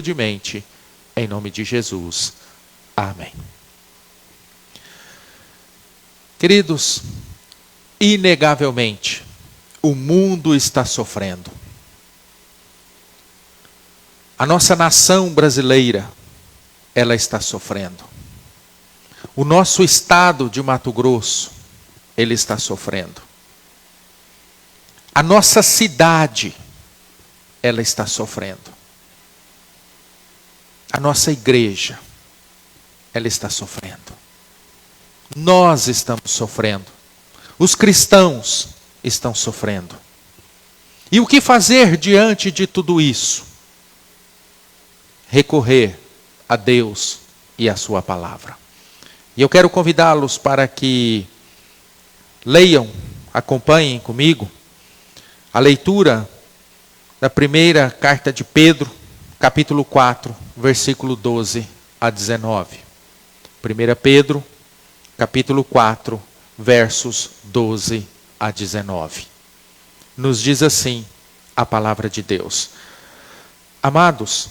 humildemente, em nome de Jesus. Amém. Queridos, inegavelmente, o mundo está sofrendo. A nossa nação brasileira, ela está sofrendo. O nosso estado de Mato Grosso, ele está sofrendo. A nossa cidade, ela está sofrendo. A nossa igreja, ela está sofrendo. Nós estamos sofrendo. Os cristãos estão sofrendo. E o que fazer diante de tudo isso? Recorrer a Deus e a sua palavra. E eu quero convidá-los para que leiam, acompanhem comigo a leitura da primeira carta de Pedro, capítulo 4, versículo 12 a 19. 1 Pedro, capítulo 4, versos 12 a 19. Nos diz assim a palavra de Deus: Amados,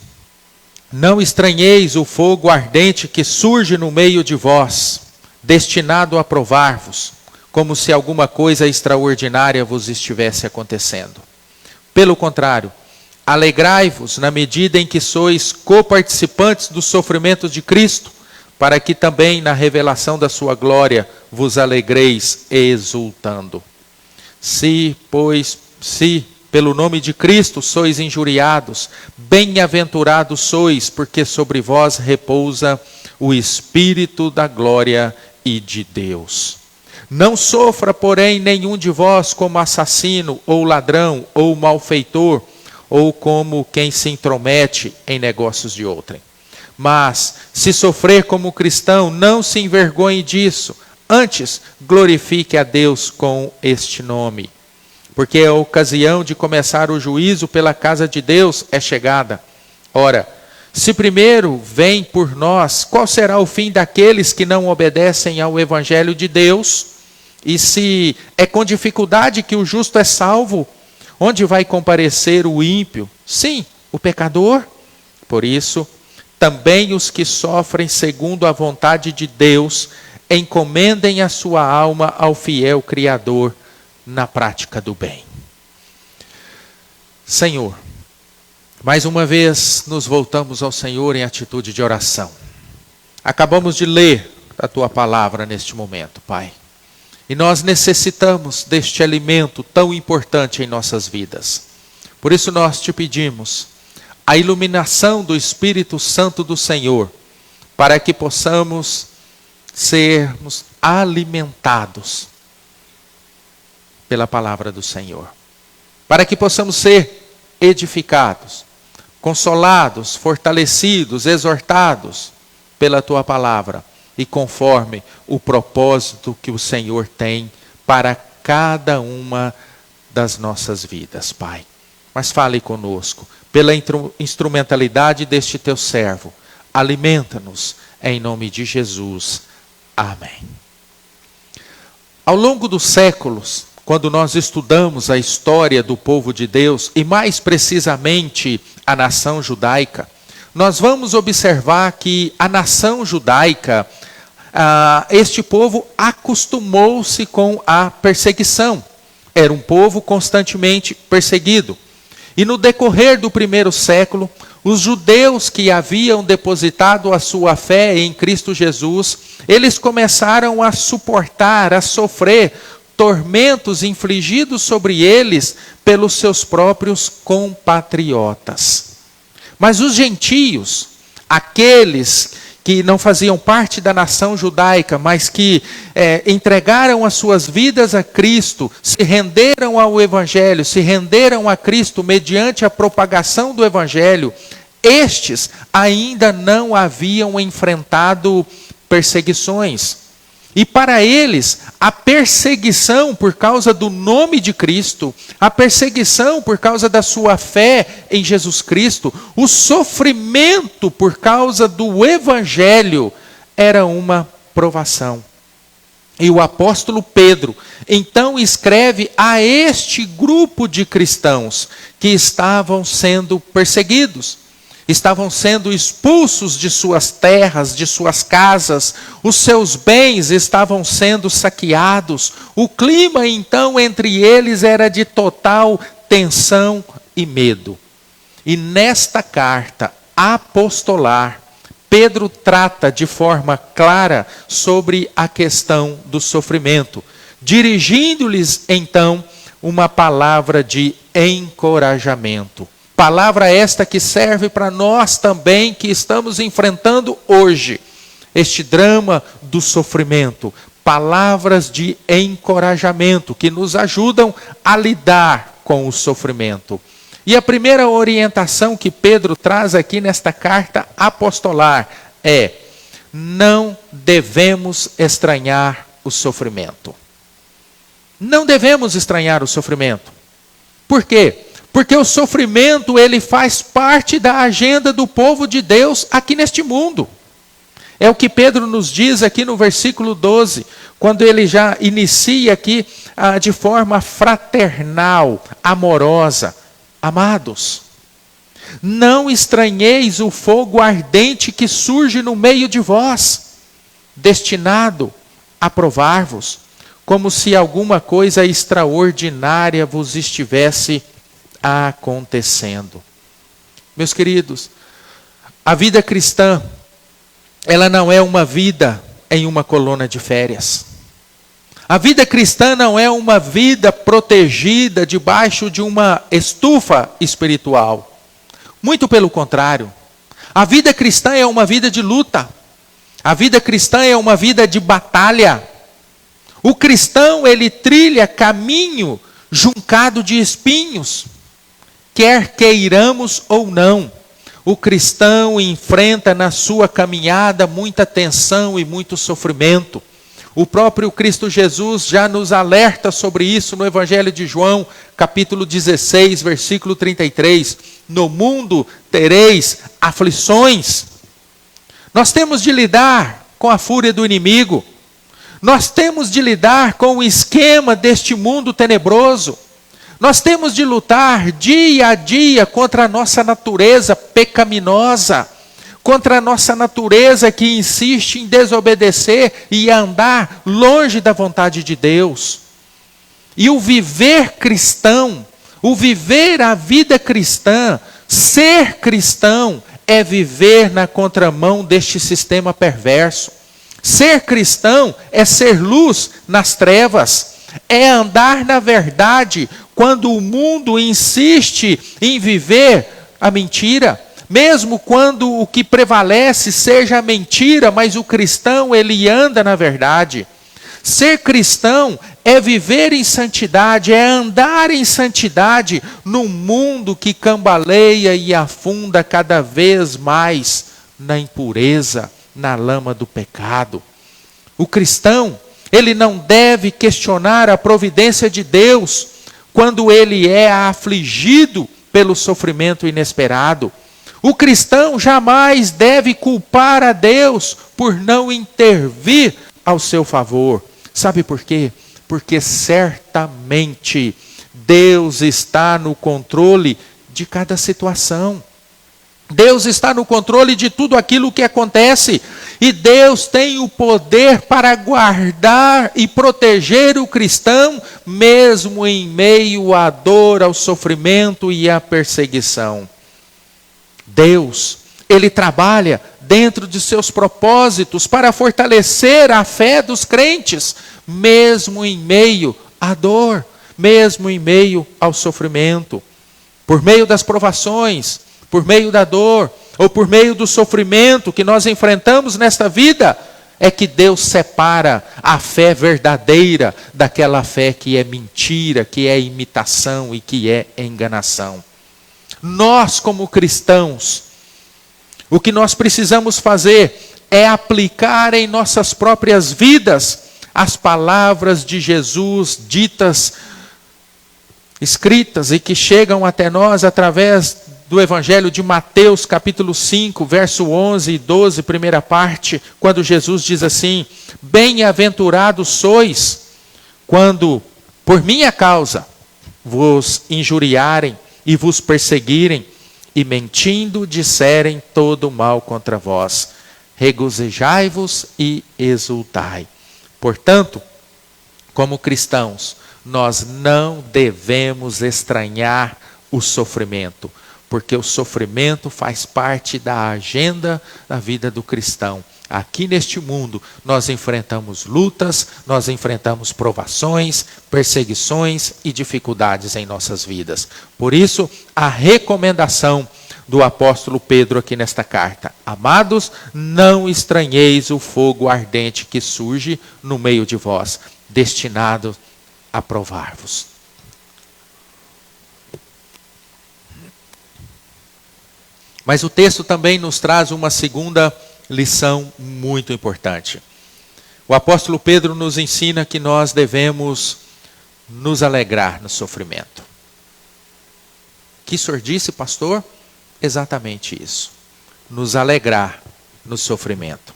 não estranheis o fogo ardente que surge no meio de vós, destinado a provar-vos, como se alguma coisa extraordinária vos estivesse acontecendo. Pelo contrário, alegrai-vos na medida em que sois coparticipantes dos sofrimentos de Cristo, para que também na revelação da sua glória vos alegreis exultando. Se pelo nome de Cristo sois injuriados, bem-aventurados sois, porque sobre vós repousa o Espírito da glória e de Deus. Não sofra, porém, nenhum de vós como assassino, ou ladrão, ou malfeitor, ou como quem se intromete em negócios de outrem. Mas, se sofrer como cristão, não se envergonhe disso. Antes, glorifique a Deus com este nome. Porque a ocasião de começar o juízo pela casa de Deus é chegada. Ora, se primeiro vem por nós, qual será o fim daqueles que não obedecem ao Evangelho de Deus? E se é com dificuldade que o justo é salvo, onde vai comparecer o ímpio? Sim, o pecador. Por isso, também os que sofrem segundo a vontade de Deus, encomendem a sua alma ao fiel Criador na prática do bem. Senhor, mais uma vez nos voltamos ao Senhor em atitude de oração. Acabamos de ler a Tua palavra neste momento, Pai. E nós necessitamos deste alimento tão importante em nossas vidas. Por isso nós te pedimos a iluminação do Espírito Santo do Senhor, para que possamos sermos alimentados pela palavra do Senhor. Para que possamos ser edificados, consolados, fortalecidos, exortados pela Tua palavra e conforme o propósito que o Senhor tem para cada uma das nossas vidas, Pai. Mas fale conosco, pela instrumentalidade deste Teu servo. Alimenta-nos, em nome de Jesus. Amém. Ao longo dos séculos, quando nós estudamos a história do povo de Deus, e mais precisamente a nação judaica, nós vamos observar que a nação judaica, este povo acostumou-se com a perseguição. Era um povo constantemente perseguido. E no decorrer do primeiro século, os judeus que haviam depositado a sua fé em Cristo Jesus, eles começaram a suportar, a sofrer tormentos infligidos sobre eles pelos seus próprios compatriotas. Mas os gentios, aqueles que não faziam parte da nação judaica, mas que entregaram as suas vidas a Cristo, se renderam ao Evangelho, se renderam a Cristo mediante a propagação do Evangelho, estes ainda não haviam enfrentado perseguições. E para eles, a perseguição por causa do nome de Cristo, a perseguição por causa da sua fé em Jesus Cristo, o sofrimento por causa do Evangelho, era uma provação. E o apóstolo Pedro, então, escreve a este grupo de cristãos que estavam sendo perseguidos. estavam sendo expulsos de suas terras, de suas casas, os seus bens estavam sendo saqueados. O clima então entre eles era de total tensão e medo. E nesta carta apostolar, Pedro trata de forma clara sobre a questão do sofrimento, dirigindo-lhes então uma palavra de encorajamento. Palavra esta que serve para nós também, que estamos enfrentando hoje este drama do sofrimento. Palavras de encorajamento que nos ajudam a lidar com o sofrimento. E a primeira orientação que Pedro traz aqui nesta carta apostolar é: não devemos estranhar o sofrimento. Não devemos estranhar o sofrimento. Por quê? Porque o sofrimento, ele faz parte da agenda do povo de Deus aqui neste mundo. É o que Pedro nos diz aqui no versículo 12, quando ele já inicia aqui de forma fraternal, amorosa. Amados, não estranheis o fogo ardente que surge no meio de vós, destinado a provar-vos, como se alguma coisa extraordinária vos estivesse acontecendo. Meus queridos, a vida cristã, ela não é uma vida em uma colônia de férias. A vida cristã não é uma vida protegida debaixo de uma estufa espiritual. Muito pelo contrário. A vida cristã é uma vida de luta. A vida cristã é uma vida de batalha. O cristão, ele trilha caminho juncado de espinhos. Quer queiramos ou não, o cristão enfrenta na sua caminhada muita tensão e muito sofrimento. O próprio Cristo Jesus já nos alerta sobre isso no Evangelho de João, capítulo 16, versículo 33. No mundo tereis aflições. Nós temos de lidar com a fúria do inimigo. Nós temos de lidar com o esquema deste mundo tenebroso. Nós temos de lutar dia a dia contra a nossa natureza pecaminosa, contra a nossa natureza que insiste em desobedecer e andar longe da vontade de Deus. E o viver cristão, o viver a vida cristã, ser cristão, é viver na contramão deste sistema perverso. Ser cristão é ser luz nas trevas, é andar na verdade quando o mundo insiste em viver a mentira. Mesmo quando o que prevalece seja a mentira, mas o cristão, ele anda na verdade. Ser cristão é viver em santidade, é andar em santidade num mundo que cambaleia e afunda cada vez mais na impureza, na lama do pecado. O cristão, ele não deve questionar a providência de Deus quando ele é afligido pelo sofrimento inesperado. O cristão jamais deve culpar a Deus por não intervir ao seu favor. Sabe por quê? Porque certamente Deus está no controle de cada situação. Deus está no controle de tudo aquilo que acontece. E Deus tem o poder para guardar e proteger o cristão, mesmo em meio à dor, ao sofrimento e à perseguição. Deus, Ele trabalha dentro de seus propósitos para fortalecer a fé dos crentes, mesmo em meio à dor, mesmo em meio ao sofrimento. Por meio das provações, por meio da dor, ou por meio do sofrimento que nós enfrentamos nesta vida, é que Deus separa a fé verdadeira daquela fé que é mentira, que é imitação e que é enganação. Nós, como cristãos, o que nós precisamos fazer é aplicar em nossas próprias vidas as palavras de Jesus ditas, escritas e que chegam até nós através do Evangelho de Mateus, capítulo 5, verso 11 e 12, primeira parte, quando Jesus diz assim: bem-aventurados sois, quando por minha causa vos injuriarem e vos perseguirem, e mentindo disserem todo mal contra vós. Regozijai-vos e exultai. Portanto, como cristãos, nós não devemos estranhar o sofrimento, porque o sofrimento faz parte da agenda da vida do cristão. Aqui neste mundo, nós enfrentamos lutas, nós enfrentamos provações, perseguições e dificuldades em nossas vidas. Por isso, a recomendação do apóstolo Pedro aqui nesta carta: amados, não estranheis o fogo ardente que surge no meio de vós, destinado a provar-vos. Mas o texto também nos traz uma segunda lição muito importante. O apóstolo Pedro nos ensina que nós devemos nos alegrar no sofrimento. Que o senhor disse, pastor? Exatamente isso. Nos alegrar no sofrimento.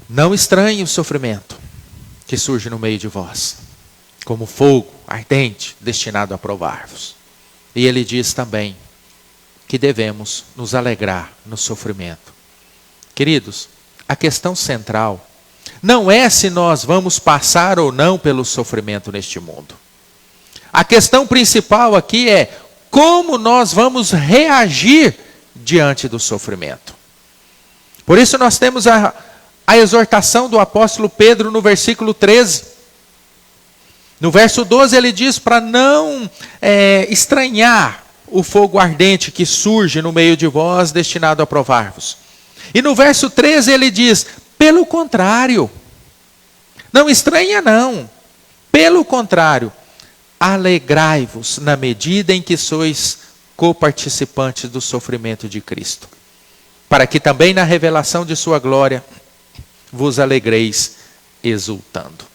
Não estranhe o sofrimento que surge no meio de vós, como fogo ardente destinado a provar-vos. E ele diz também que devemos nos alegrar no sofrimento. Queridos, a questão central não é se nós vamos passar ou não pelo sofrimento neste mundo. A questão principal aqui é como nós vamos reagir diante do sofrimento. Por isso nós temos a exortação do apóstolo Pedro no versículo 13. No verso 12 ele diz para não estranhar o fogo ardente que surge no meio de vós, destinado a provar-vos. E no verso 13 ele diz: pelo contrário, não estranha não, pelo contrário, alegrai-vos na medida em que sois coparticipantes do sofrimento de Cristo, para que também na revelação de sua glória vos alegreis exultando.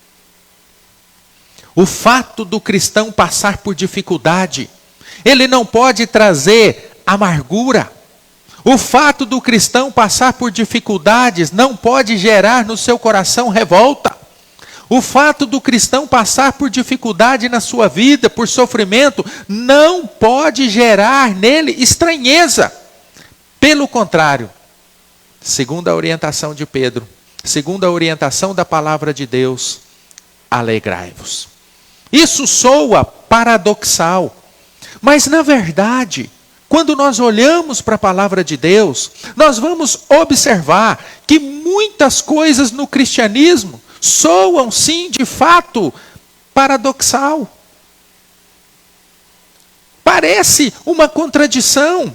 O fato do cristão passar por dificuldade, ele não pode trazer amargura. O fato do cristão passar por dificuldades não pode gerar no seu coração revolta. O fato do cristão passar por dificuldade na sua vida, por sofrimento, não pode gerar nele estranheza. Pelo contrário, segundo a orientação de Pedro, segundo a orientação da palavra de Deus, alegrai-vos. Isso soa paradoxal. Mas na verdade, quando nós olhamos para a palavra de Deus, nós vamos observar que muitas coisas no cristianismo soam sim de fato paradoxal. Parece uma contradição,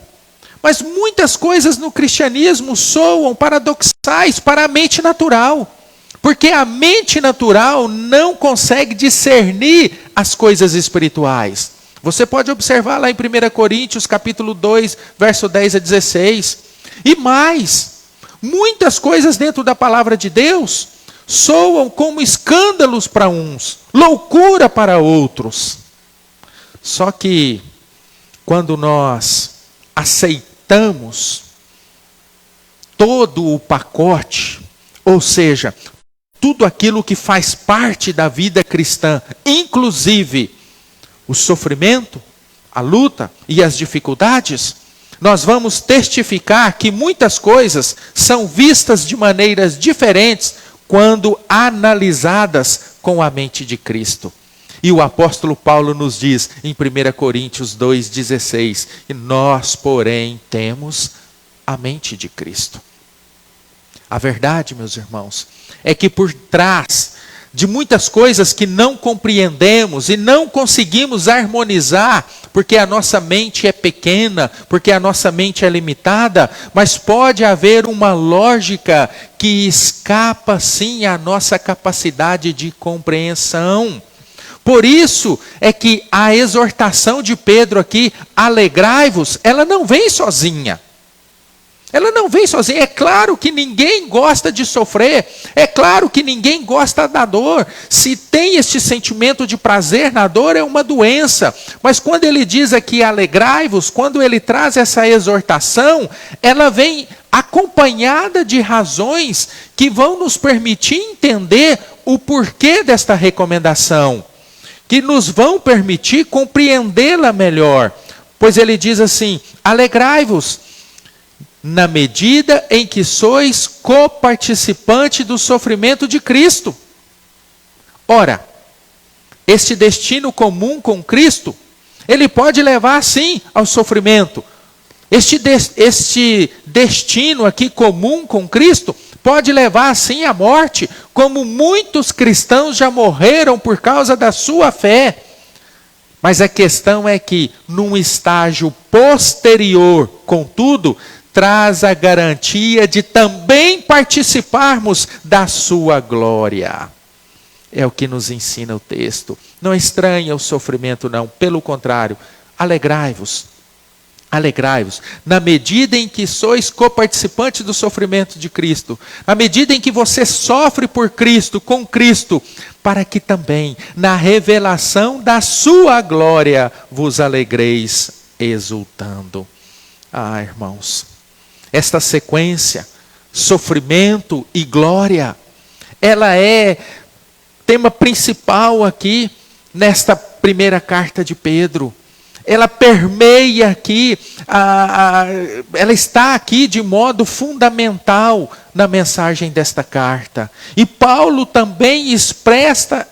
mas muitas coisas no cristianismo soam paradoxais para a mente natural. Porque a mente natural não consegue discernir as coisas espirituais. Você pode observar lá em 1 Coríntios, capítulo 2, verso 10 a 16. E mais, muitas coisas dentro da palavra de Deus soam como escândalos para uns, loucura para outros. Só que, quando nós aceitamos todo o pacote, ou seja, tudo aquilo que faz parte da vida cristã, inclusive o sofrimento, a luta e as dificuldades, nós vamos testificar que muitas coisas são vistas de maneiras diferentes quando analisadas com a mente de Cristo. E o apóstolo Paulo nos diz em 1 Coríntios 2,16, e nós, porém, temos a mente de Cristo. A verdade, meus irmãos, é que por trás de muitas coisas que não compreendemos e não conseguimos harmonizar, porque a nossa mente é pequena, porque a nossa mente é limitada, mas pode haver uma lógica que escapa sim à nossa capacidade de compreensão. Por isso é que a exortação de Pedro aqui, alegrai-vos, ela não vem sozinha. Ela não vem sozinha. É claro que ninguém gosta de sofrer. É claro que ninguém gosta da dor. Se tem este sentimento de prazer na dor, é uma doença. Mas quando ele diz aqui alegrai-vos, quando ele traz essa exortação, ela vem acompanhada de razões que vão nos permitir entender o porquê desta recomendação, que nos vão permitir compreendê-la melhor. Pois ele diz assim: alegrai-vos, na medida em que sois coparticipante do sofrimento de Cristo. Ora, este destino comum com Cristo, ele pode levar sim ao sofrimento. Este destino aqui comum com Cristo pode levar sim à morte, como muitos cristãos já morreram por causa da sua fé. Mas a questão é que, num estágio posterior, contudo, traz a garantia de também participarmos da sua glória. É o que nos ensina o texto. Não estranha o sofrimento, não. Pelo contrário, alegrai-vos. Alegrai-vos, na medida em que sois coparticipantes do sofrimento de Cristo, na medida em que você sofre por Cristo, com Cristo, para que também, na revelação da sua glória, vos alegreis exultando. Ah, irmãos, esta sequência, sofrimento e glória, ela é tema principal aqui, nesta primeira carta de Pedro. Ela permeia aqui, ela está aqui de modo fundamental na mensagem desta carta. E Paulo também expressa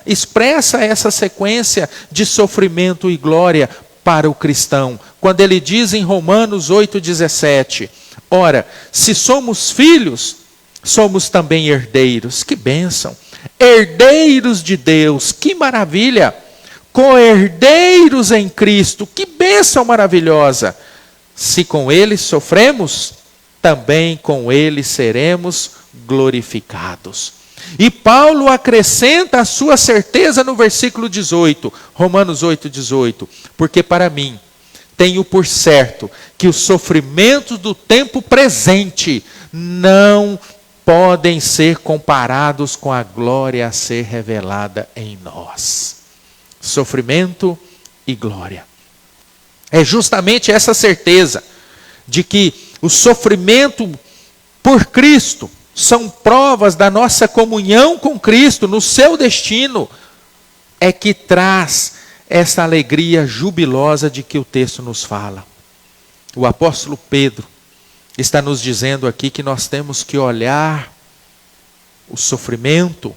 essa sequência de sofrimento e glória para o cristão, quando ele diz em Romanos 8,17: ora, se somos filhos, somos também herdeiros. Que bênção! Herdeiros de Deus, que maravilha! Co-herdeiros em Cristo, que bênção maravilhosa! Se com Ele sofremos, também com Ele seremos glorificados. E Paulo acrescenta a sua certeza no versículo 18, Romanos 8,18: porque para mim, tenho por certo que os sofrimentos do tempo presente não podem ser comparados com a glória a ser revelada em nós. Sofrimento e glória. É justamente essa certeza de que o sofrimento por Cristo são provas da nossa comunhão com Cristo no seu destino, é que traz essa alegria jubilosa de que o texto nos fala. O apóstolo Pedro está nos dizendo aqui que nós temos que olhar o sofrimento,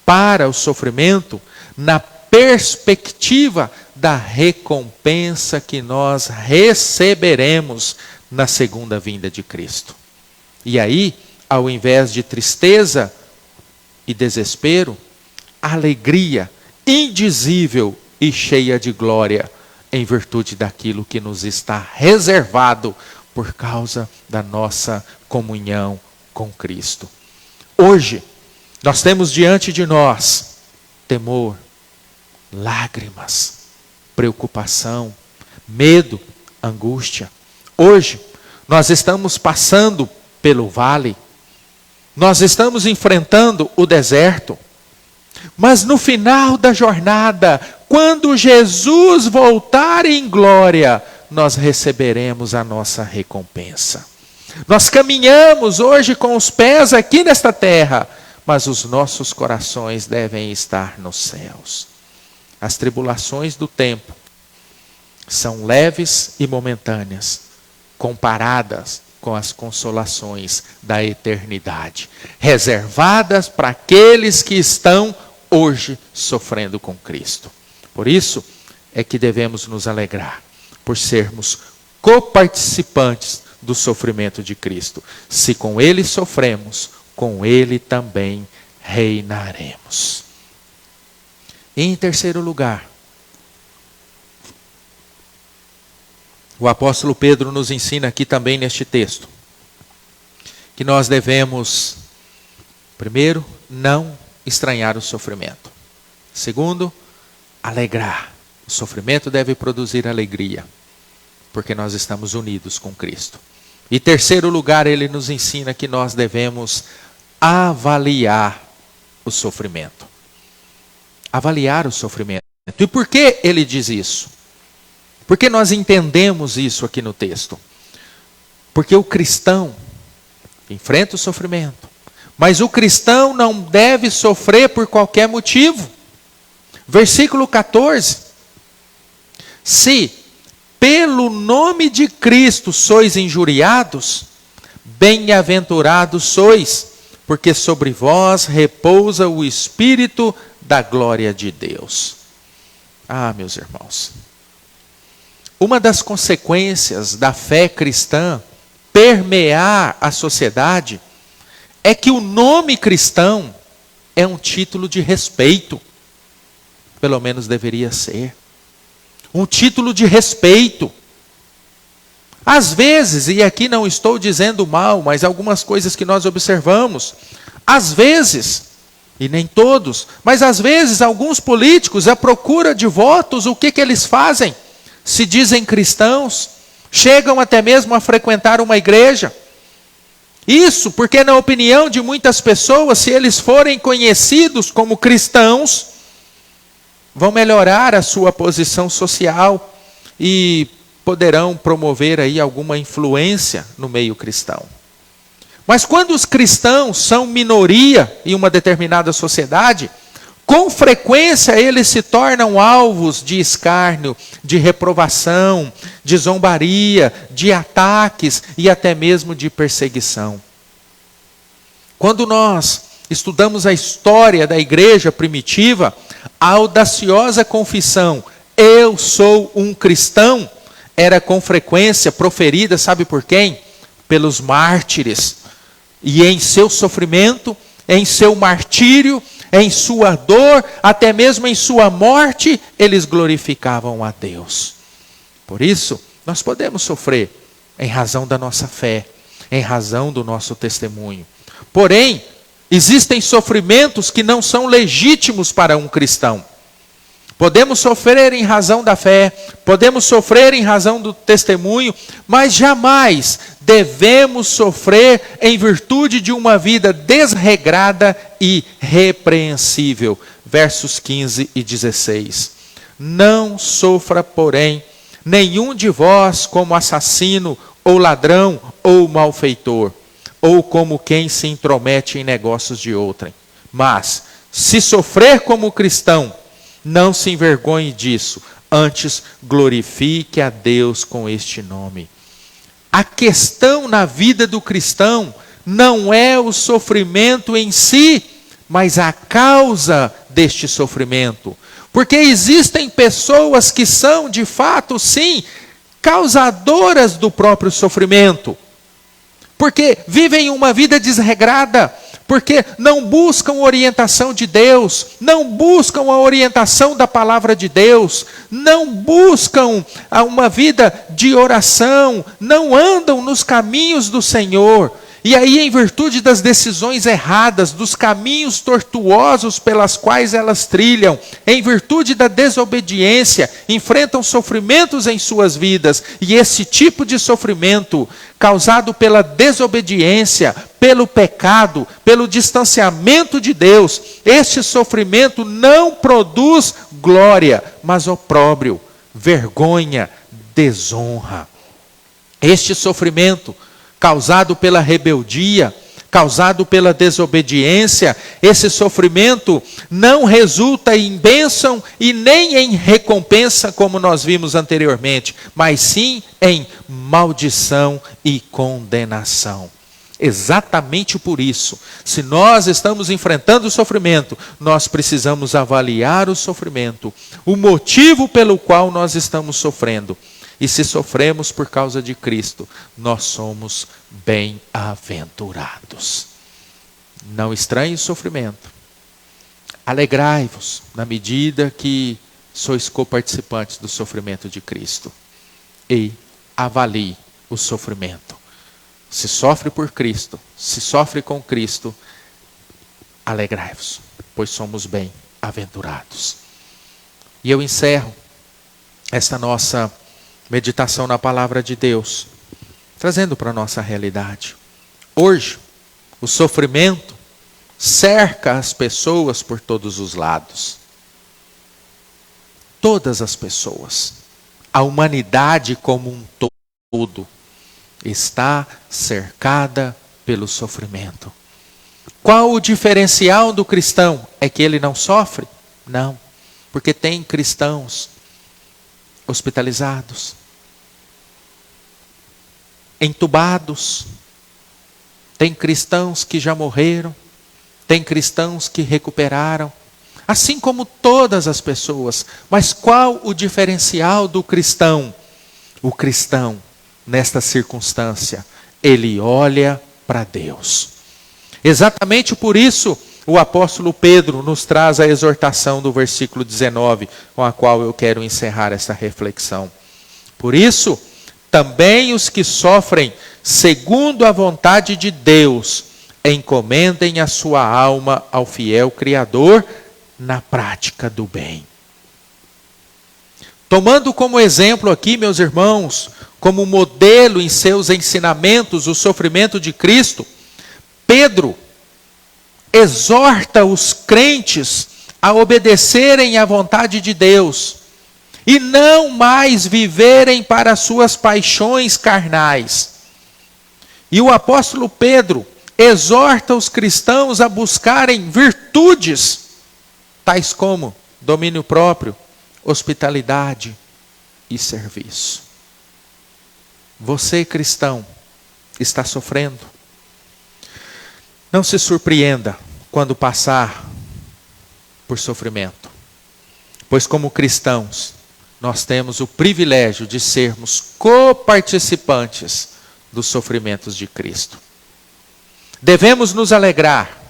para o sofrimento, na perspectiva da recompensa que nós receberemos na segunda vinda de Cristo. E aí, ao invés de tristeza e desespero, alegria indizível e cheia de glória, em virtude daquilo que nos está reservado por causa da nossa comunhão com Cristo. Hoje, nós temos diante de nós temor, lágrimas, preocupação, medo, angústia. Hoje, nós estamos passando pelo vale, nós estamos enfrentando o deserto, mas no final da jornada, quando Jesus voltar em glória, nós receberemos a nossa recompensa. Nós caminhamos hoje com os pés aqui nesta terra, mas os nossos corações devem estar nos céus. As tribulações do tempo são leves e momentâneas, comparadas com as consolações da eternidade, reservadas para aqueles que estão hoje sofrendo com Cristo. Por isso é que devemos nos alegrar, por sermos coparticipantes do sofrimento de Cristo. Se com Ele sofremos, com Ele também reinaremos. E em terceiro lugar, o apóstolo Pedro nos ensina aqui também neste texto, que nós devemos, primeiro, não estranhar o sofrimento. Segundo, alegrar. O sofrimento deve produzir alegria, porque nós estamos unidos com Cristo. E terceiro lugar, ele nos ensina que nós devemos avaliar o sofrimento. Avaliar o sofrimento. E por que ele diz isso? Porque nós entendemos isso aqui no texto. Porque o cristão enfrenta o sofrimento, mas o cristão não deve sofrer por qualquer motivo. Versículo 14. Se pelo nome de Cristo sois injuriados, bem-aventurados sois, porque sobre vós repousa o Espírito da glória de Deus. Ah, meus irmãos, uma das consequências da fé cristã permear a sociedade é que o nome cristão é um título de respeito. Pelo menos deveria ser. Um título de respeito. Às vezes, e aqui não estou dizendo mal, mas algumas coisas que nós observamos, às vezes, e nem todos, mas às vezes alguns políticos, à procura de votos, o que eles fazem? Se dizem cristãos, chegam até mesmo a frequentar uma igreja. Isso porque, na opinião de muitas pessoas, se eles forem conhecidos como cristãos, vão melhorar a sua posição social e poderão promover aí alguma influência no meio cristão. Mas quando os cristãos são minoria em uma determinada sociedade, com frequência eles se tornam alvos de escárnio, de reprovação, de zombaria, de ataques e até mesmo de perseguição. Quando nós estudamos a história da igreja primitiva, a audaciosa confissão, eu sou um cristão, era com frequência proferida, sabe por quem? Pelos mártires. E em seu sofrimento, em seu martírio, em sua dor, até mesmo em sua morte, eles glorificavam a Deus. Por isso, nós podemos sofrer em razão da nossa fé, em razão do nosso testemunho. Porém, existem sofrimentos que não são legítimos para um cristão. Podemos sofrer em razão da fé, podemos sofrer em razão do testemunho, mas jamais devemos sofrer em virtude de uma vida desregrada e repreensível. Versos 15 e 16. Não sofra, porém, nenhum de vós como assassino, ou ladrão, ou malfeitor, ou como quem se intromete em negócios de outrem. Mas, se sofrer como cristão, não se envergonhe disso, antes glorifique a Deus com este nome. A questão na vida do cristão não é o sofrimento em si, mas a causa deste sofrimento. Porque existem pessoas que são, de fato, sim, causadoras do próprio sofrimento. Porque vivem uma vida desregrada, porque não buscam orientação de Deus, não buscam a orientação da palavra de Deus, não buscam uma vida de oração, não andam nos caminhos do Senhor. E aí, em virtude das decisões erradas, dos caminhos tortuosos pelas quais elas trilham, em virtude da desobediência, enfrentam sofrimentos em suas vidas. E esse tipo de sofrimento, causado pela desobediência, pelo pecado, pelo distanciamento de Deus, este sofrimento não produz glória, mas opróbrio, vergonha, desonra. Este sofrimento causado pela rebeldia, causado pela desobediência, esse sofrimento não resulta em bênção e nem em recompensa, como nós vimos anteriormente, mas sim em maldição e condenação. Exatamente por isso, se nós estamos enfrentando o sofrimento, nós precisamos avaliar o sofrimento, o motivo pelo qual nós estamos sofrendo. E se sofremos por causa de Cristo, nós somos bem-aventurados. Não estranhe o sofrimento. Alegrai-vos na medida que sois coparticipantes do sofrimento de Cristo. E avalie o sofrimento. Se sofre por Cristo, se sofre com Cristo, alegrai-vos, pois somos bem-aventurados. E eu encerro esta nossa meditação na palavra de Deus, trazendo para a nossa realidade. Hoje, o sofrimento cerca as pessoas por todos os lados. Todas as pessoas, a humanidade como um todo, está cercada pelo sofrimento. Qual o diferencial do cristão? É que ele não sofre? Não, porque tem cristãos hospitalizados, entubados, tem cristãos que já morreram, tem cristãos que recuperaram, assim como todas as pessoas. Mas qual o diferencial do cristão? O cristão, nesta circunstância, ele olha para Deus. Exatamente por isso, o apóstolo Pedro nos traz a exortação do versículo 19, com a qual eu quero encerrar essa reflexão. Por isso, também os que sofrem segundo a vontade de Deus, encomendem a sua alma ao fiel Criador na prática do bem. Tomando como exemplo aqui, meus irmãos, como modelo em seus ensinamentos, o sofrimento de Cristo, Pedro exorta os crentes a obedecerem à vontade de Deus e não mais viverem para suas paixões carnais. E o apóstolo Pedro exorta os cristãos a buscarem virtudes, tais como domínio próprio, hospitalidade e serviço. Você, cristão, está sofrendo? Não se surpreenda quando passar por sofrimento, pois como cristãos, nós temos o privilégio de sermos coparticipantes dos sofrimentos de Cristo. Devemos nos alegrar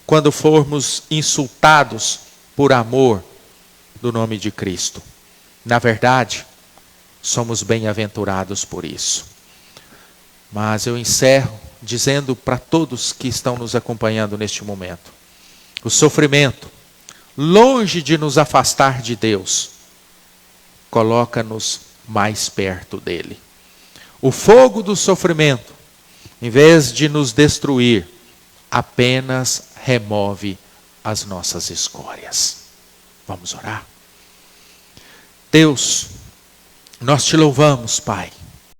quando formos insultados por amor do nome de Cristo. Na verdade, somos bem-aventurados por isso. Mas eu encerro dizendo para todos que estão nos acompanhando neste momento: o sofrimento, longe de nos afastar de Deus, coloca-nos mais perto dele. O fogo do sofrimento, em vez de nos destruir, apenas remove as nossas escórias. Vamos orar? Deus, nós te louvamos, Pai,